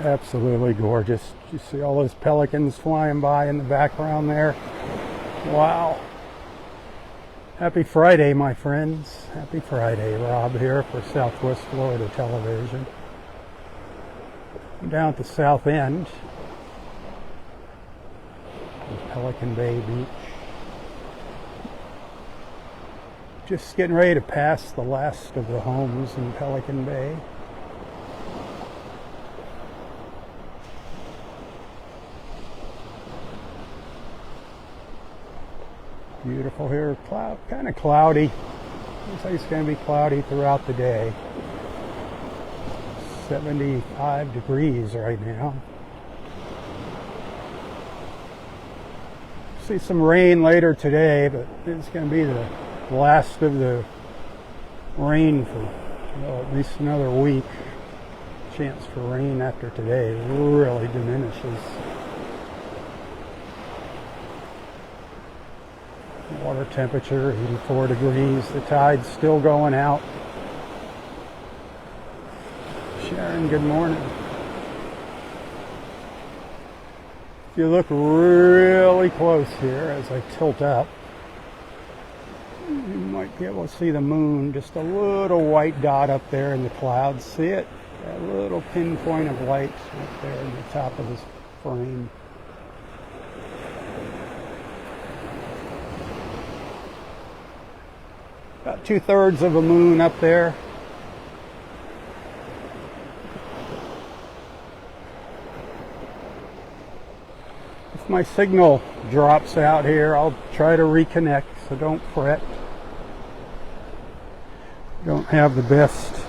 Absolutely gorgeous. You see all those pelicans flying by in the background there? Wow. Happy Friday, my friends. Happy Friday. Rob here for Southwest Florida Television. I'm down at the south end of Pelican Bay Beach. Just getting ready to pass the last of the homes in Pelican Bay. Beautiful here. Kind of cloudy. Looks like it's going to be cloudy throughout the day. 75 degrees right now. See some rain later today, but it's going to be the last of the rain for at least another week. Chance for rain after today really diminishes. Water temperature 84 degrees. The tide's still going out. Sharon, good morning. If you look really close here as I tilt up, you might be able to see the moon, just a little white dot up there in the clouds. See it? That little pinpoint of light up there in the top of this frame. About 2/3 of a moon up there. If my signal drops out here, I'll try to reconnect, so don't fret. Don't have the best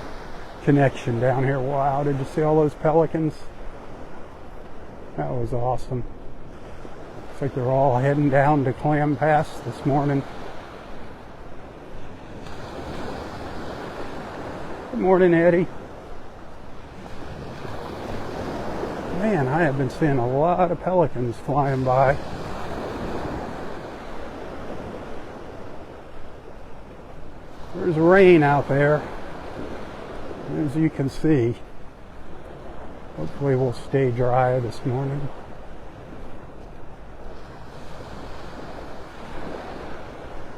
connection down here. Wow, did you see all those pelicans? That was awesome. Looks like they're all heading down to Clam Pass this morning. Good morning, Eddie. Man, I have been seeing a lot of pelicans flying by. There's rain out there, as you can see. Hopefully we'll stay dry this morning.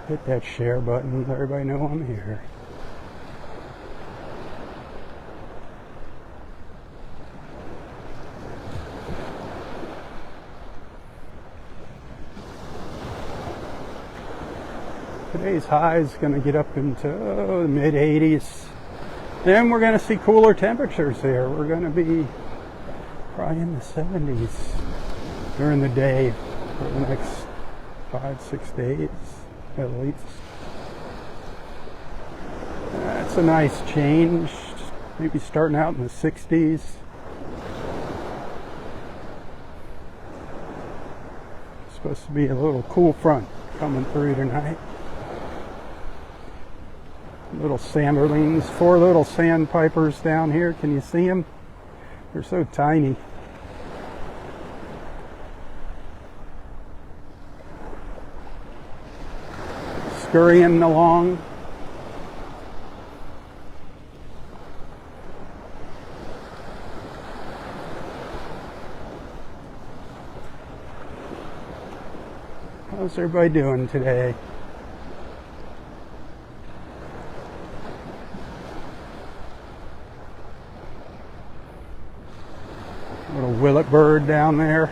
Hit that share button, let everybody know I'm here. Today's high is going to get up into the mid 80s. Then we're going to see cooler temperatures here. We're going to be probably in the 70s during the day for the next 5-6 days at least. That's a nice change. Maybe starting out in the 60s. Supposed to be a little cool front coming through tonight. Little sanderlings, 4 little sandpipers down here. Can you see them? They're so tiny. Scurrying along. How's everybody doing today? Little willet bird down there.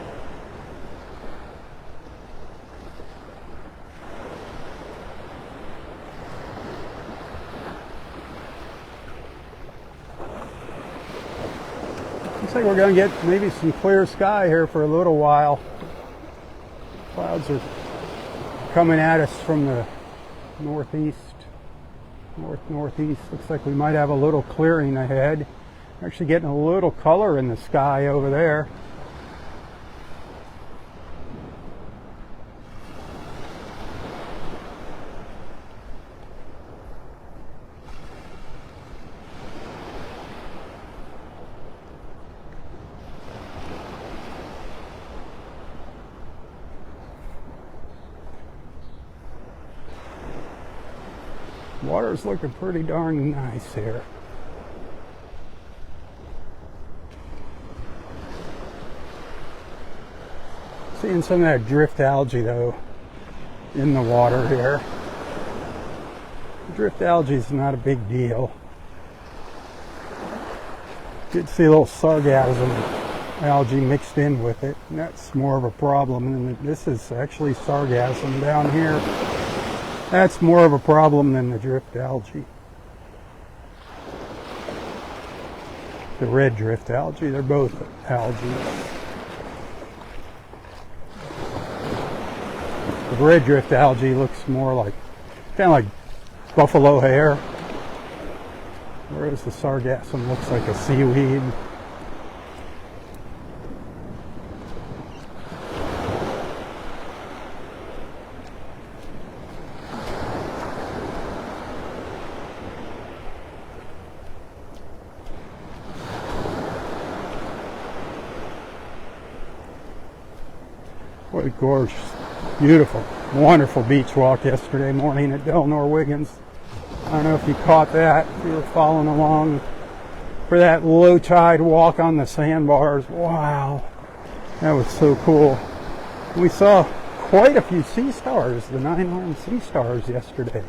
Looks like we're going to get maybe some clear sky here for a little while. Clouds are coming at us from the northeast, northeast. Looks like we might have a little clearing ahead. Actually getting a little color in the sky over there. Water's looking pretty darn nice here. Seeing some of that drift algae though in the water here. Drift algae is not a big deal. Did see a little sargassum algae mixed in with it, and that's more of a problem. And this is actually sargassum down here. That's more of a problem than the drift algae. The red drift algae, they're both algae. The red drift algae looks more like, kind of like buffalo hair, whereas the sargassum looks like a seaweed. What a gorgeous, beautiful, wonderful beach walk yesterday morning at Delnor-Wiggins. I don't know if you caught that, if you were following along for that low tide walk on the sandbars. Wow, that was so cool. We saw quite a few sea stars, the 9-armed sea stars yesterday,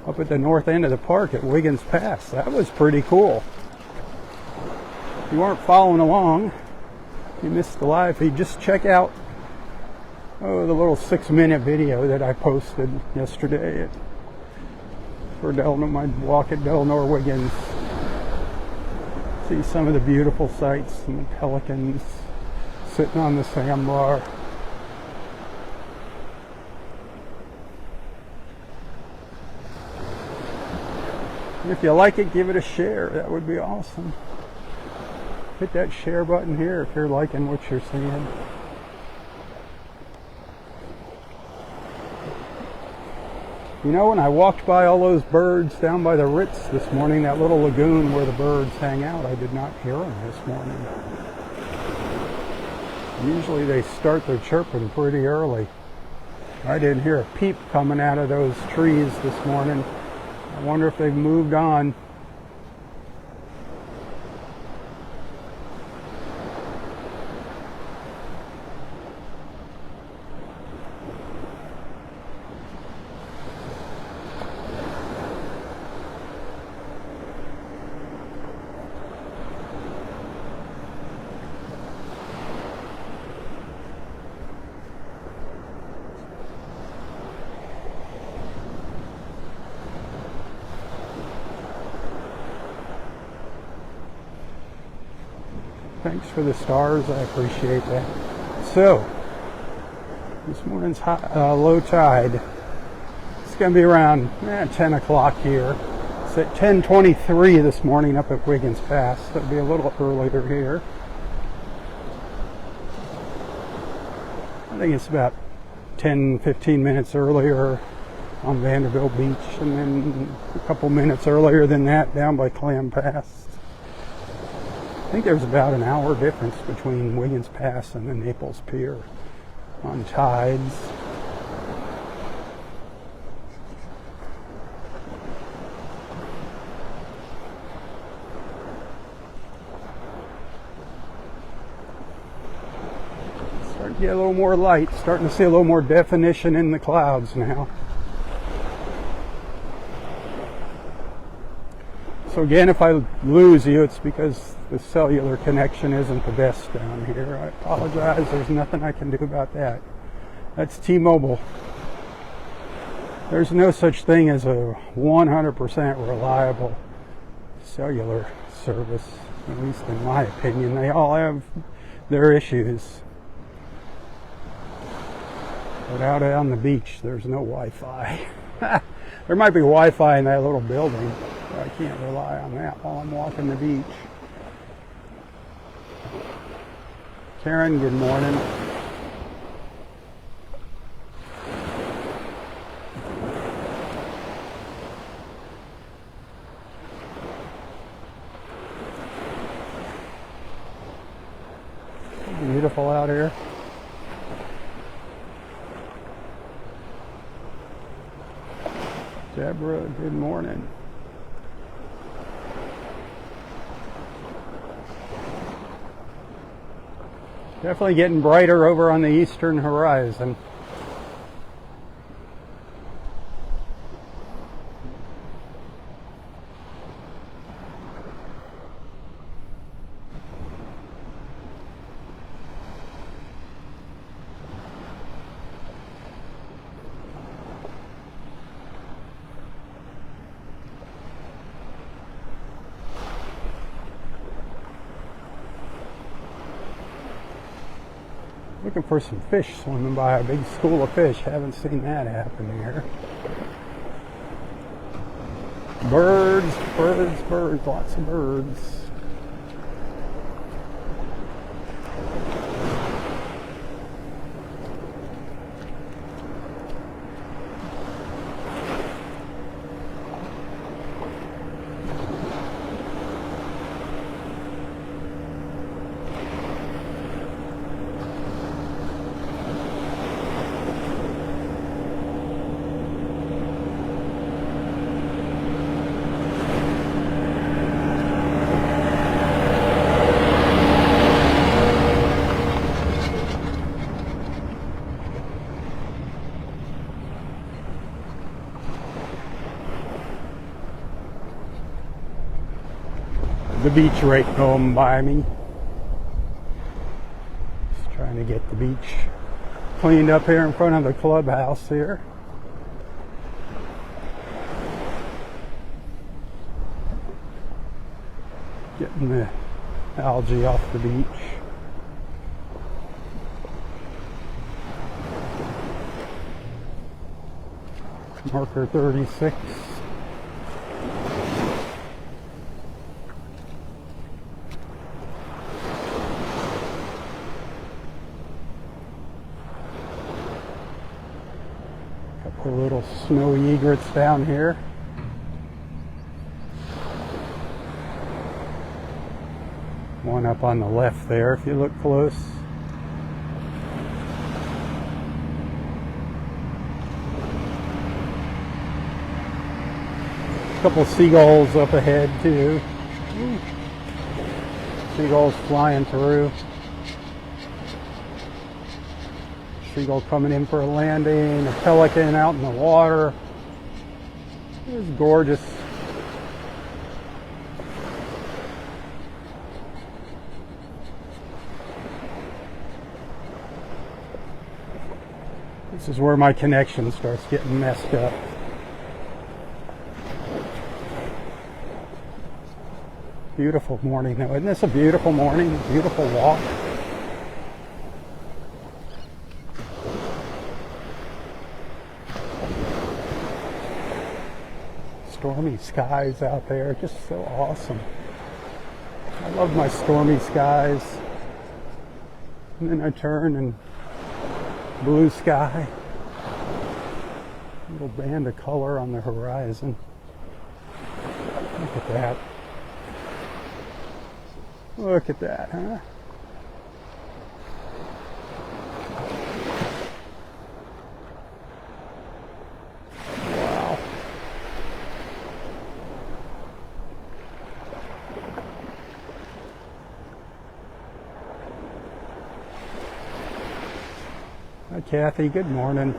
up at the north end of the park at Wiggins Pass. That was pretty cool. If you weren't following along, you missed the live feed. Just check out the little 6-minute video that I posted yesterday for my walk at Delnor-Wiggins. See some of the beautiful sights and the pelicans sitting on the sandbar. And if you like it, give it a share. That would be awesome. Hit that share button here if you're liking what you're seeing. You know, when I walked by all those birds down by the Ritz this morning, that little lagoon where the birds hang out, I did not hear them this morning. Usually they start their chirping pretty early. I didn't hear a peep coming out of those trees this morning. I wonder if they've moved on. Thanks for the stars, I appreciate that. So, this morning's low tide. It's going to be around 10 o'clock here. It's at 10:23 this morning up at Wiggins Pass. So it'll be a little earlier here. I think it's about 10-15 minutes earlier on Vanderbilt Beach, and then a couple minutes earlier than that down by Clam Pass. I think there's about an hour difference between Wiggins Pass and the Naples Pier on tides. Starting to get a little more light, starting to see a little more definition in the clouds now. So again, if I lose you, it's because the cellular connection isn't the best down here. I apologize. There's nothing I can do about that. That's T-Mobile. There's no such thing as a 100% reliable cellular service, at least in my opinion. They all have their issues. But out on the beach, there's no Wi-Fi. There might be Wi-Fi in that little building, but I can't rely on that while I'm walking the beach. Karen, good morning. Beautiful out here. Deborah, good morning. Definitely getting brighter over on the eastern horizon. Looking for some fish swimming by, a big school of fish. Haven't seen that happen here. Birds, birds, birds, lots of birds. The beach right going by me. Just trying to get the beach cleaned up here in front of the clubhouse here. Getting the algae off the beach. Marker 36. Couple little snowy egrets down here. One up on the left there if you look close. A couple seagulls up ahead too. Seagulls flying through. Seagull coming in for a landing. A pelican out in the water. It was gorgeous. This is where my connection starts getting messed up. Beautiful morning though. Isn't this a beautiful morning? Beautiful walk. Stormy skies out there, just so awesome. I love my stormy skies. And then I turn and blue sky. Little band of color on the horizon. Look at that. Look at that, huh? Wow. Hi, Kathy. Good morning.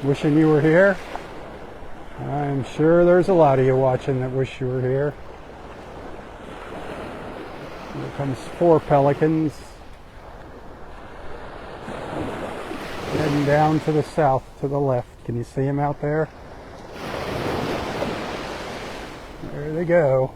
Wishing you were here. I'm sure there's a lot of you watching that wish you were here. Here comes 4 pelicans heading down to the south, to the left. Can you see them out there? There they go.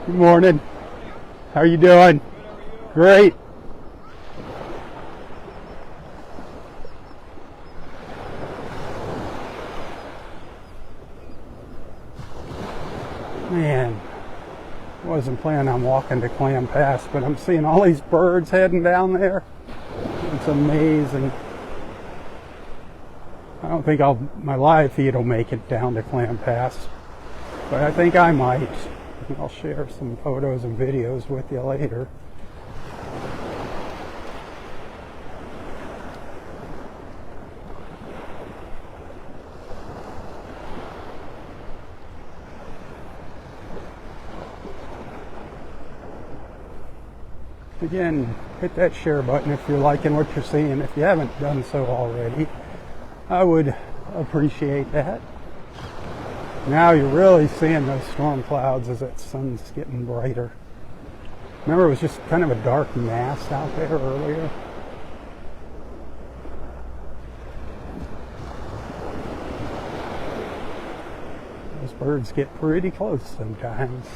Good morning. How are you doing? Great. Man, I wasn't planning on walking to Clam Pass, but I'm seeing all these birds heading down there. It's amazing. I don't think my live feed will make it down to Clam Pass, but I think I might. I'll share some photos and videos with you later. Again, hit that share button if you're liking what you're seeing. If you haven't done so already, I would appreciate that. Now you're really seeing those storm clouds as that sun's getting brighter. Remember, it was just kind of a dark mass out there earlier. Those birds get pretty close sometimes.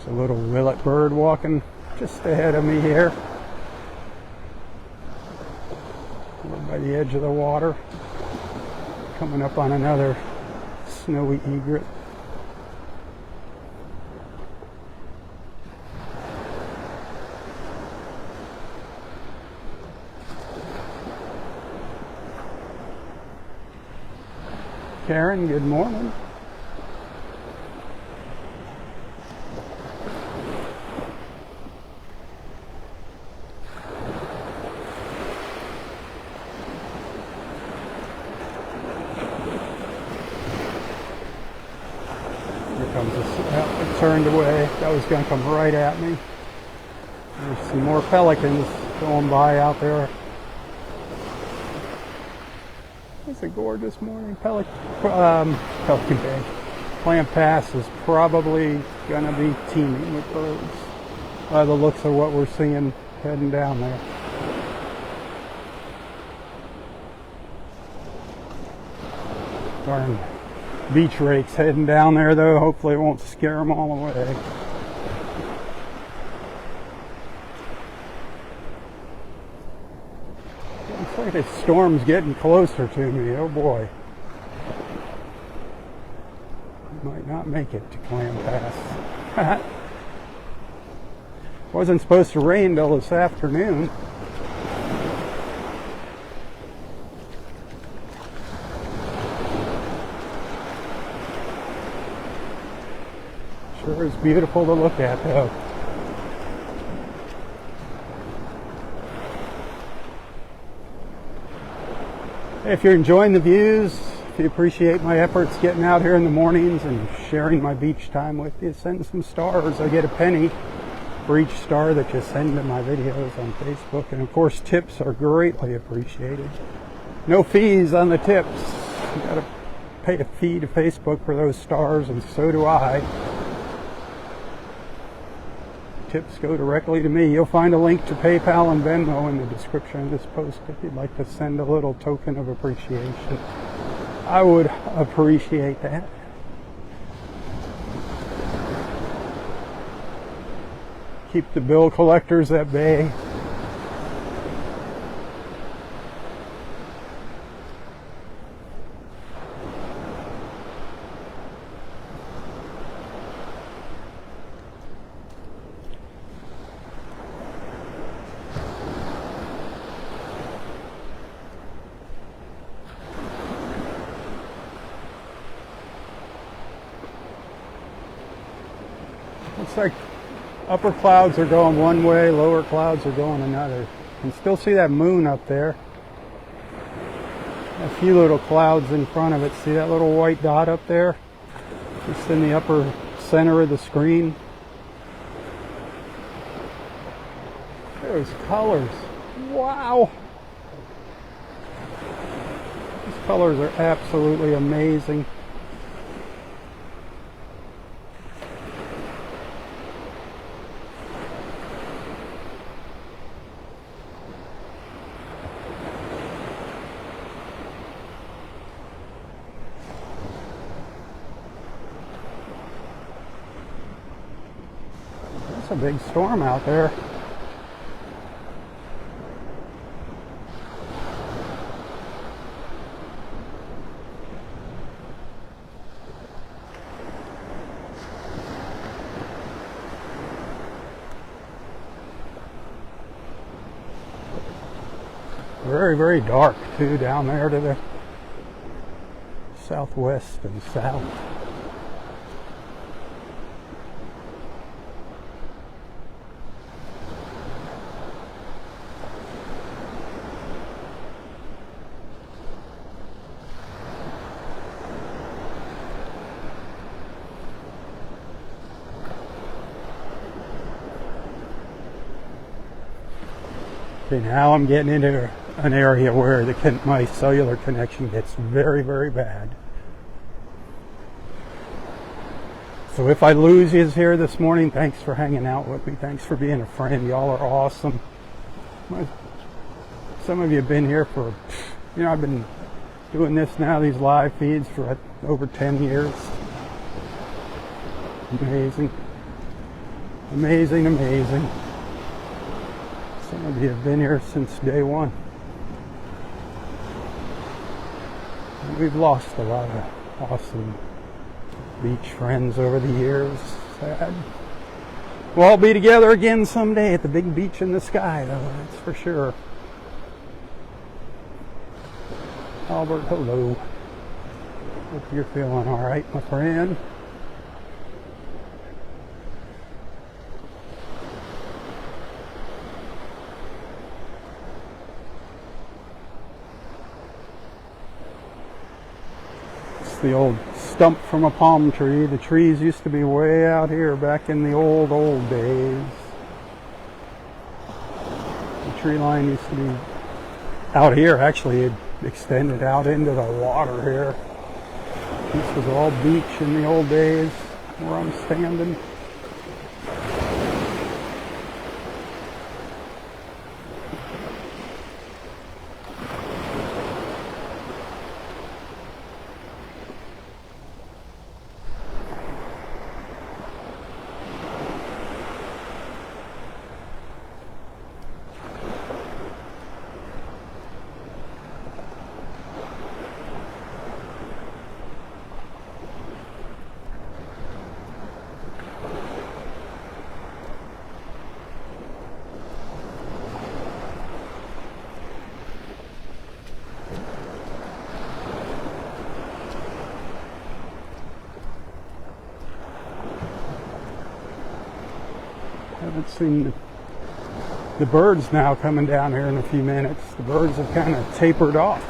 A little willet bird walking just ahead of me here, over by the edge of the water, coming up on another snowy egret. Karen, good morning. It turned away. That was going to come right at me. There's some more pelicans going by out there. It's a gorgeous morning. Pelican Bay. Clam Pass is probably going to be teeming with birds by the looks of what we're seeing heading down there. Darn beach rakes heading down there, though. Hopefully it won't scare them all away. Looks like the storm's getting closer to me. Oh boy. Might not make it to Clam Pass. Wasn't supposed to rain till this afternoon. Sure is beautiful to look at, though. If you're enjoying the views, if you appreciate my efforts getting out here in the mornings and sharing my beach time with you, send some stars. I get a penny for each star that you send to my videos on Facebook. And of course, tips are greatly appreciated. No fees on the tips. You gotta pay a fee to Facebook for those stars, and so do I. Tips go directly to me. You'll find a link to PayPal and Venmo in the description of this post if you'd like to send a little token of appreciation. I would appreciate that. Keep the bill collectors at bay. Looks like upper clouds are going one way, lower clouds are going another. You can still see that moon up there. A few little clouds in front of it. See that little white dot up there? Just in the upper center of the screen. Those colors. Wow! These colors are absolutely amazing. It's a big storm out there. Very, very dark too down there to the southwest and south. Okay, now I'm getting into an area where my cellular connection gets very, very bad. So if I lose you here this morning, thanks for hanging out with me. Thanks for being a friend. Y'all are awesome. Some of you have been here for, I've been doing this now, these live feeds, for over 10 years. Amazing. Amazing, amazing. Some of you have been here since day one. And we've lost a lot of awesome beach friends over the years. Sad. We'll all be together again someday at the big beach in the sky, though, that's for sure. Albert, hello. Hope you're feeling all right, my friend. It's the old stump from a palm tree. The trees used to be way out here back in the old days. The tree line used to be out here. Actually, it extended out into the water here. This was all beach in the old days where I'm standing. Haven't seen the birds now coming down here in a few minutes. The birds have kind of tapered off.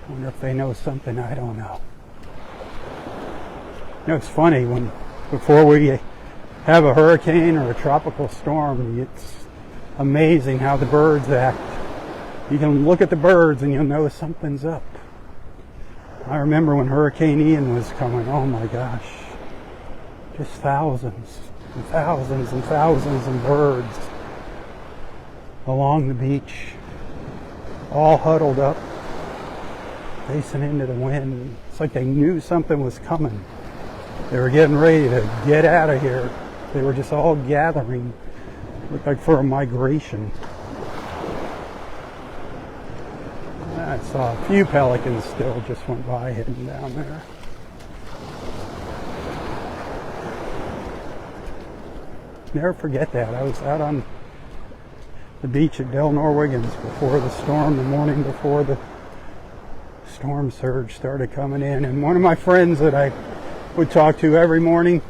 Wonder if they know something I don't know. It's funny, before we have a hurricane or a tropical storm, it's amazing how the birds act. You can look at the birds and you'll know something's up. I remember when Hurricane Ian was coming, oh my gosh, just thousands and thousands and thousands of birds along the beach, all huddled up, facing into the wind. It's like they knew something was coming. They were getting ready to get out of here. They were just all gathering, looked like for a migration. I saw a few pelicans still just went by heading down there. Never forget that. I was out on the beach at Delnor-Wiggins before the storm, the morning before the storm surge started coming in. And one of my friends that I would talk to every morning,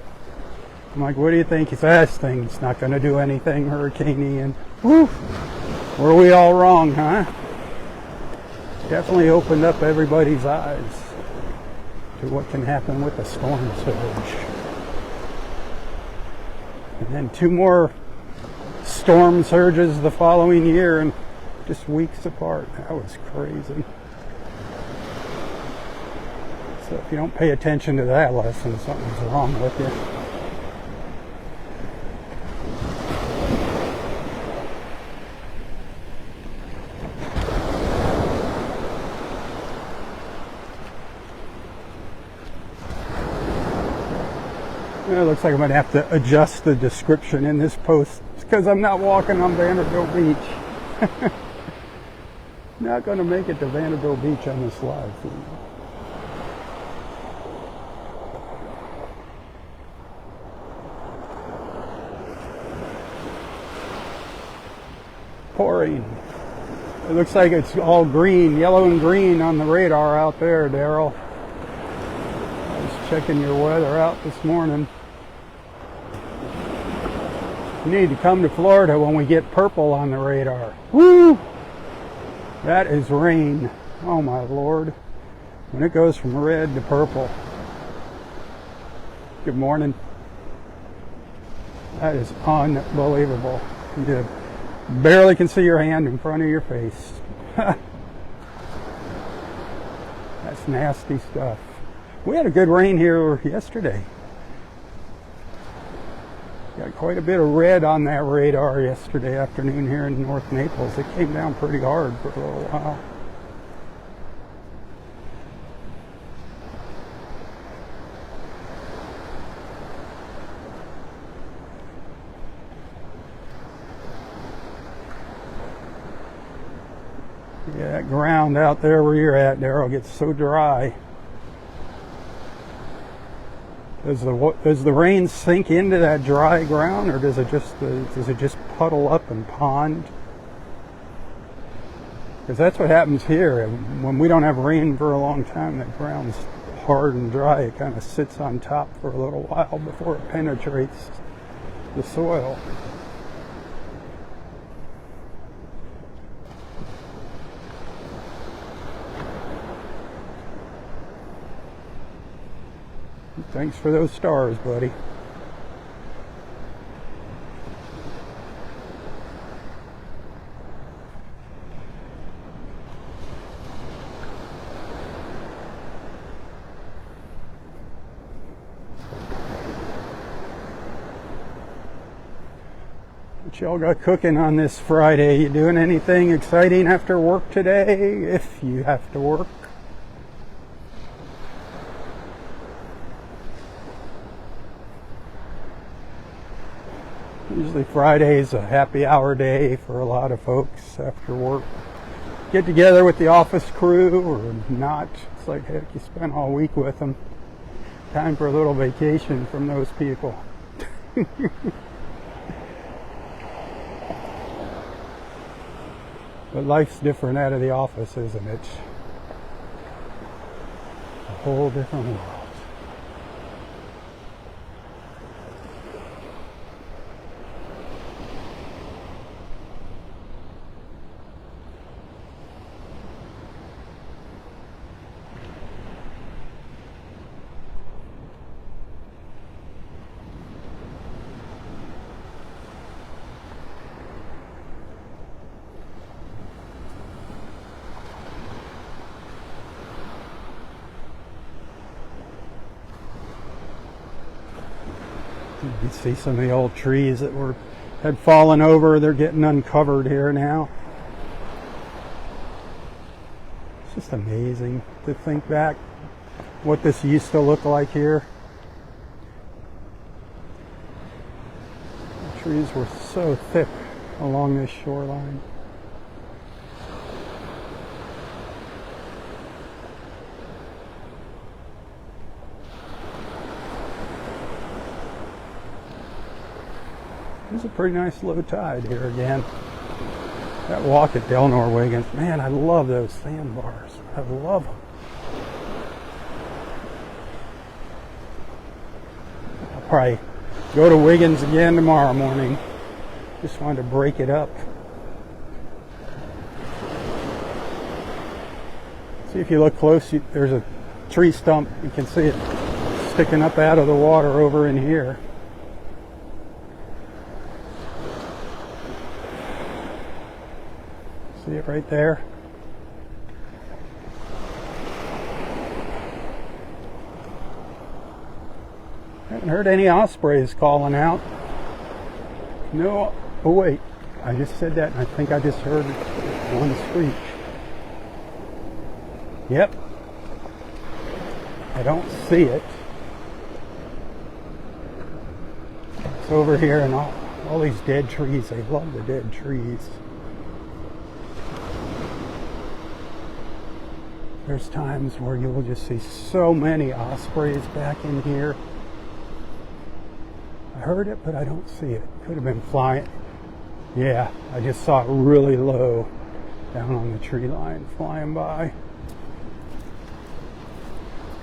I'm like, what do you think? He said, this thing's not going to do anything, Hurricane Ian. Whew! Were we all wrong, huh? Definitely opened up everybody's eyes to what can happen with a storm surge. And then 2 more storm surges the following year, and just weeks apart. That was crazy. So if you don't pay attention to that lesson, something's wrong with you. It looks like I'm going to have to adjust the description in this post because I'm not walking on Vanderbilt Beach. Not going to make it to Vanderbilt Beach on this live feed. Pouring. It looks like it's all green, yellow and green on the radar out there, Daryl. I was checking your weather out this morning. You need to come to Florida when we get purple on the radar. Woo! That is rain. Oh my Lord. When it goes from red to purple. Good morning. That is unbelievable. The Barely can see your hand in front of your face. That's nasty stuff. We had a good rain here yesterday. Got quite a bit of red on that radar yesterday afternoon here in North Naples. It came down pretty hard for a little while. Yeah, that ground out there where you're at, Daryl, gets so dry. Does the rain sink into that dry ground, or does it just puddle up and pond? Because that's what happens here. When we don't have rain for a long time, that ground's hard and dry. It kind of sits on top for a little while before it penetrates the soil. Thanks for those stars, buddy. What y'all got cooking on this Friday? You doing anything exciting after work today, if you have to work? Usually Friday's a happy hour day for a lot of folks after work. Get together with the office crew or not. It's like, heck, you spent all week with them. Time for a little vacation from those people. But life's different out of the office, isn't it? A whole different world. You can see some of the old trees that had fallen over. They're getting uncovered here now. It's just amazing to think back what this used to look like here. The trees were so thick along this shoreline. It's a pretty nice low tide here again. That walk at Delnor-Wiggins, man, I love those sandbars. I love them. I'll probably go to Wiggins again tomorrow morning. Just wanted to break it up. See, if you look close, there's a tree stump. You can see it sticking up out of the water over in here. See it right there? Haven't heard any ospreys calling out. No, oh wait, I just said that and I think I just heard one screech. Yep. I don't see it. It's over here and all these dead trees. I love the dead trees. There's times where you will just see so many ospreys back in here. I heard it, but I don't see it. Could have been flying. Yeah, I just saw it really low down on the tree line flying by.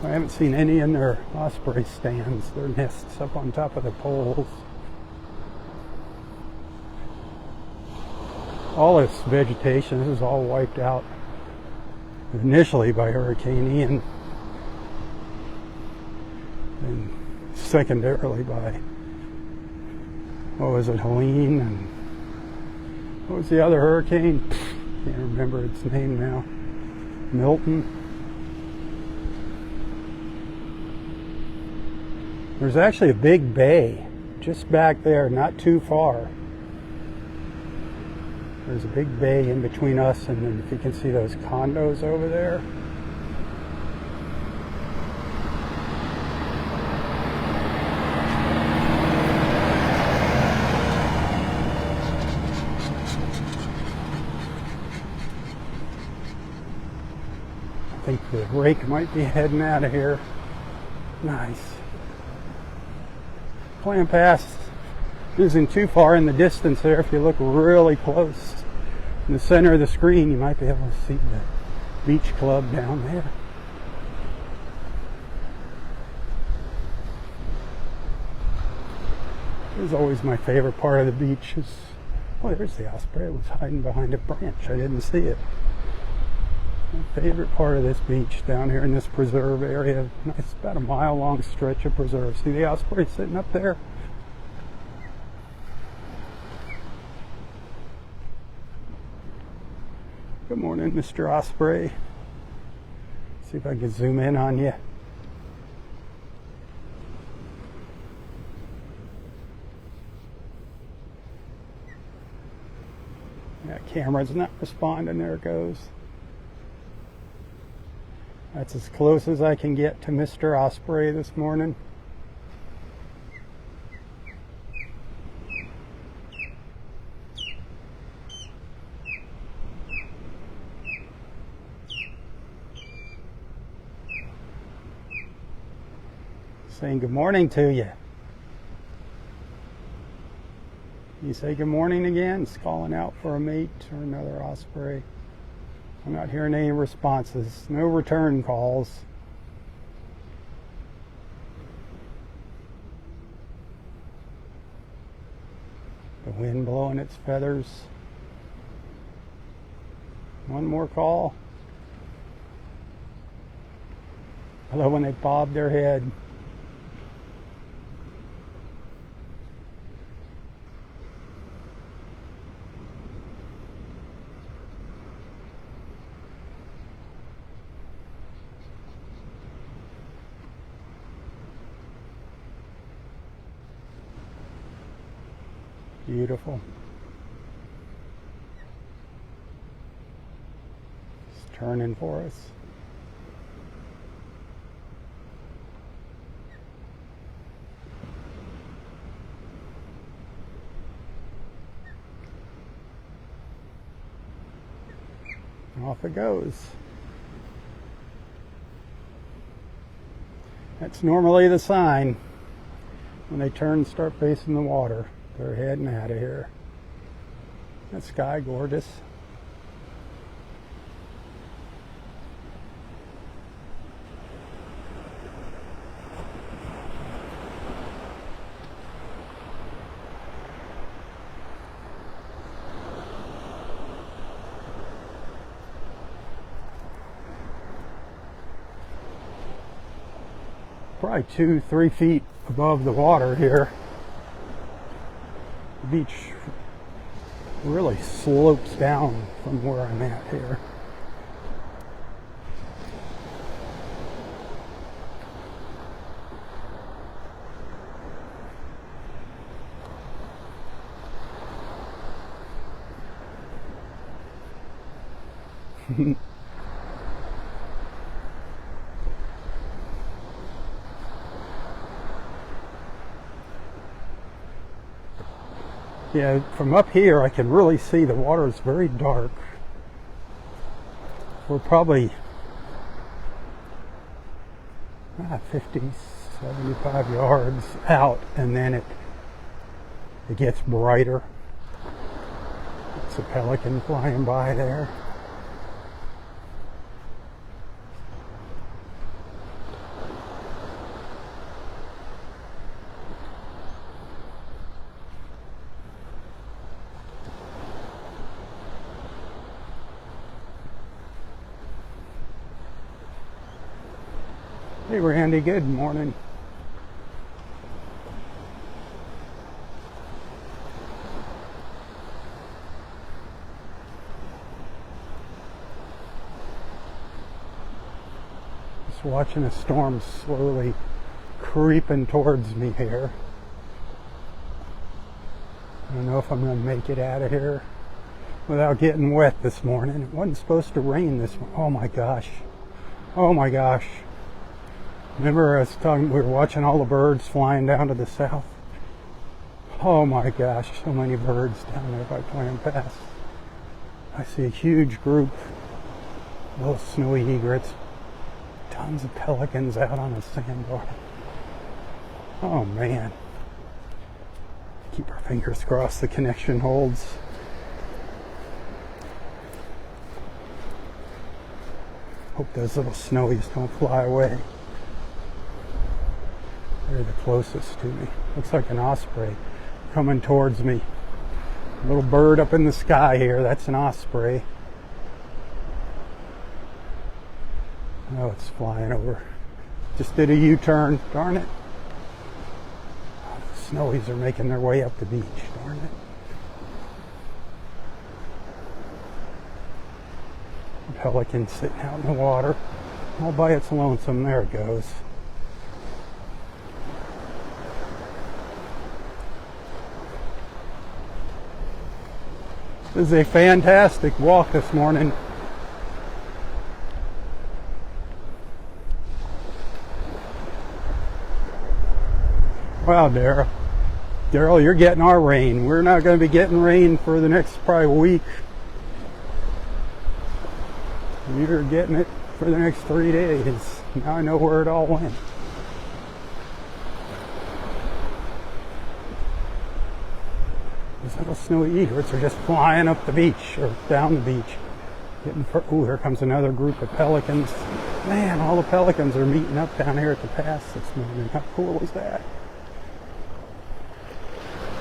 I haven't seen any in their osprey stands, their nests up on top of the poles. All this vegetation, this is all wiped out initially by Hurricane Ian and secondarily by, what was it, Helene and What was the other hurricane? Can't remember its name now. Milton. There's actually a big bay just back there, not too far. There's a big bay in between us, and then if you can see those condos over there. I think the rake might be heading out of here. Nice. Clam Pass isn't too far in the distance there. If you look really close in the center of the screen, you might be able to see the beach club down there. This is always my favorite part of the beach. Oh, there's the osprey. It was hiding behind a branch. I didn't see it. My favorite part of this beach down here in this preserve area. It's about a mile-long stretch of preserve. See the osprey sitting up there? Good morning, Mr. Osprey. See if I can zoom in on you. Yeah, camera's not responding. There it goes. That's as close as I can get to Mr. Osprey this morning. Saying good morning to you. You say good morning again? It's calling out for a mate or another osprey. I'm not hearing any responses. No return calls. The wind blowing its feathers. One more call. I love when they bob their head. Beautiful. It's turning for us. And off it goes. That's normally the sign when they turn and start facing the water. They're heading out of here. That sky gorgeous. Probably 2-3 feet above the water here. The beach really slopes down from where I'm at here. Yeah, from up here I can really see the water is very dark. We're probably 50, 75 yards out, and then it gets brighter. It's a pelican flying by there. Hey Randy, good morning. Just watching a storm slowly creeping towards me here. I don't know if I'm going to make it out of here without getting wet this morning. It wasn't supposed to rain this morning. Oh my gosh. Oh my gosh. Remember I was talking, we were watching all the birds flying down to the south. Oh my gosh, so many birds down there by Clam Pass. I see a huge group, little snowy egrets, tons of pelicans out on the sandbar. Oh man. Keep our fingers crossed the connection holds. Hope those little snowies don't fly away. They're the closest to me. Looks like an osprey coming towards me. A little bird up in the sky here, that's an osprey. Oh, it's flying over. Just did a U-turn, darn it. Oh, the snowies are making their way up the beach, darn it. Pelican sitting out in the water, all by its lonesome. There it goes. This is a fantastic walk this morning. Wow, Daryl. Daryl, you're getting our rain. We're not going to be getting rain for the next probably week. You're getting it for the next 3 days. Now I know where it all went. These little snowy egrets are just flying up the beach or down the beach. Ooh, here comes another group of pelicans. Man, all the pelicans are meeting up down here at the pass this morning. How cool is that?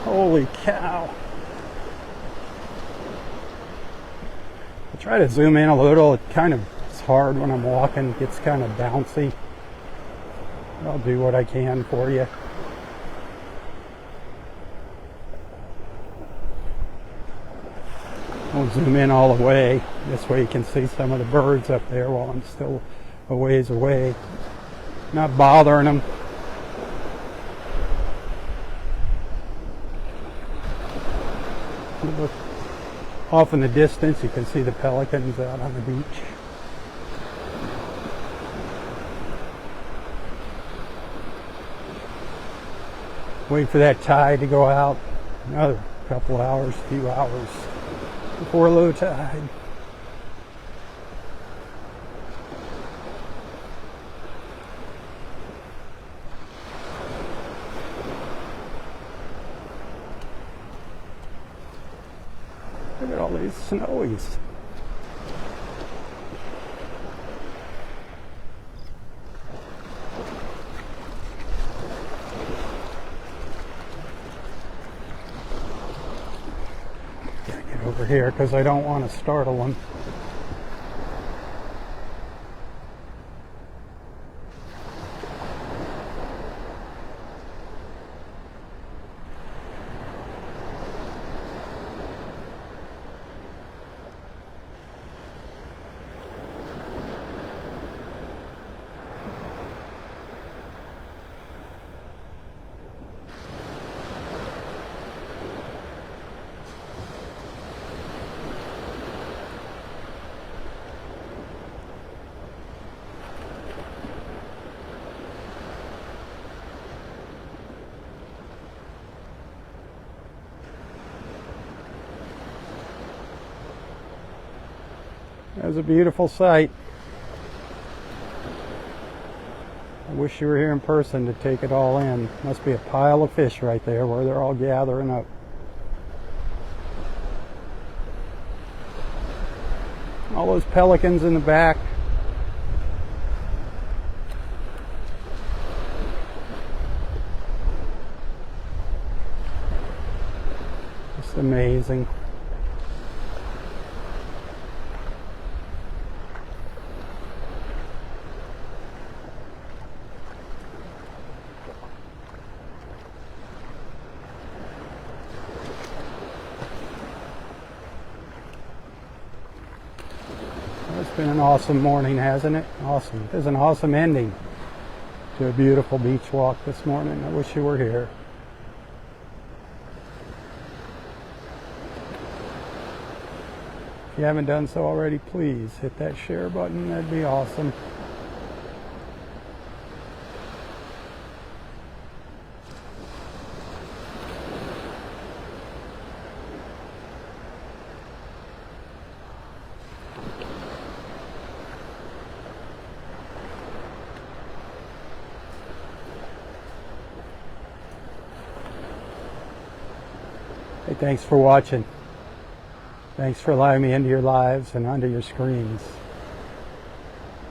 Holy cow. I try to zoom in a little. It's hard when I'm walking. It gets kind of bouncy. I'll do what I can for you. I'll zoom in all the way. This way you can see some of the birds up there while I'm still a ways away. Not bothering them. Look off in the distance, you can see the pelicans out on the beach. Wait for that tide to go out. Another couple hours, few hours before low tide. Look at all these snowies. Gotta get over here because I don't want to startle them. That's a beautiful sight. I wish you were here in person to take it all in. Must be a pile of fish right there where they're all gathering up. All those pelicans in the back. Just amazing. been an awesome morning, hasn't it? Awesome. It was an awesome ending to a beautiful beach walk this morning. I wish you were here. If you haven't done so already, please hit that share button. That'd be awesome. Hey, thanks for watching. Thanks for allowing me into your lives and onto your screens.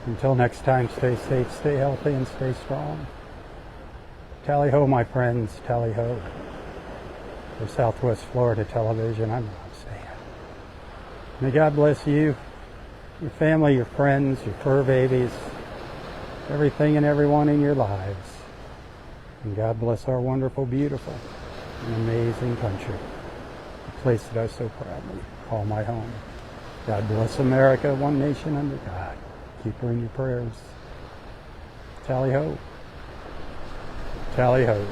Until next time, stay safe, stay healthy, and stay strong. Tally ho, my friends, tally ho. For Southwest Florida Television, I'm Rob Stan. May God bless you, your family, your friends, your fur babies, everything and everyone in your lives. And God bless our wonderful, beautiful, and amazing country. A place that I so proudly call my home. God bless America, one nation under God. Keep her in your prayers. Tally ho. Tally ho.